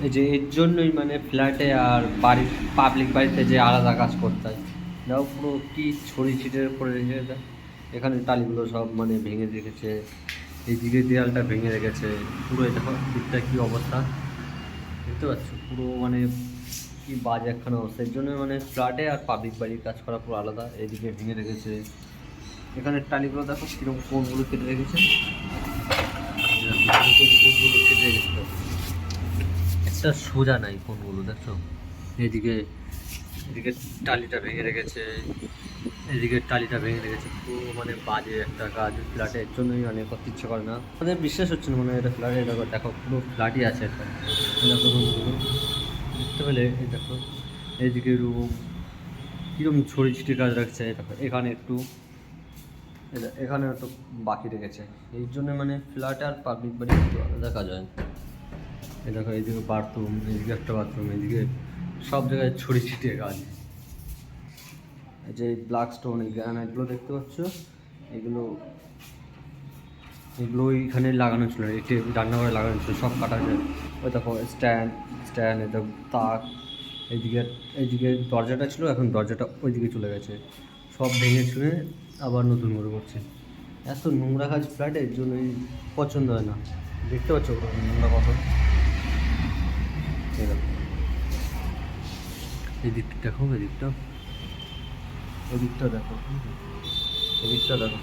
এই যে এর জন্যই মানে ফ্ল্যাটে আর বাড়ির পাবলিক বাড়িতে যে আলাদা কাজ করতে হয়, দেখো পুরো কি ছড়ি ছিটের করে রেখে দেয়। এখানে টালিগুলো সব মানে ভেঙে রেখেছে, এইদিকে দেয়ালটা ভেঙে রেখেছে, পুরো এই দেখো দিকটা কী অবস্থা দেখতে পাচ্ছ, পুরো মানে কি বাজে একখানা অবস্থা। এর জন্য মানে ফ্ল্যাটে আর পাবলিক বাড়ির কাজ করা পুরো আলাদা। এইদিকে ভেঙে রেখেছে, এখানে টালিগুলো দেখো কীরকম কোণগুলো কেটে রেখেছে, কোণগুলো কেটে রেখেছে তো। একটা সোজা নাই কোণগুলো দেখছো। এদিকে এদিকে টালিটা ভেঙে রেখেছে, এদিকে টালিটা ভেঙে রেখেছে, পুরো মানে বাজে একটা কাজ ফ্ল্যাটের জন্যই মানে করতে ইচ্ছে করে না। আমাদের বিশ্বাস হচ্ছে না মানে এটা ফ্ল্যাটে, দেখো দেখো পুরো ফ্ল্যাটই আছে একটা। দেখো রুমগুলো দেখতে পেলে, এই দেখো এইদিকে রুম কীরকম ছড়ি ছিটে কাজ রাখছে, দেখো এখানে একটু, এখানে একটু বাকি রেখেছে। এই জন্য মানে ফ্ল্যাট আর পাবলিক বাড়ি একটু আলাদা কাজ হয়। এই দেখো এইদিকে বাথরুম, এইদিকে একটা বাথরুম, এইদিকে সব জায়গায় ছড়ি ছিটিয়ে কাজ। এই যে ব্ল্যাক স্টোন, এই গ্রানাইটগুলো দেখতে পাচ্ছ, এগুলো এগুলো ওইখানে লাগানো ছিল, এটি রান্নাঘরে লাগানো ছিল, সব কাটা যায়। ওই দেখো স্ট্যান্ড, এটা তাক, এইদিকে এইদিকে দরজাটা ছিল, এখন দরজাটা ওইদিকে চলে গেছে, সব ভেঙে ছুঁড়ে আবার নতুন করে করছে। এত নোংরা কাজ ফ্ল্যাটে, এর জন্যই পছন্দ হয় না। দেখতে পাচ্ছ নোংরা কত, এই দেখো এদিকটা দেখো, এদিকটা দেখো, এদিকটা দেখো।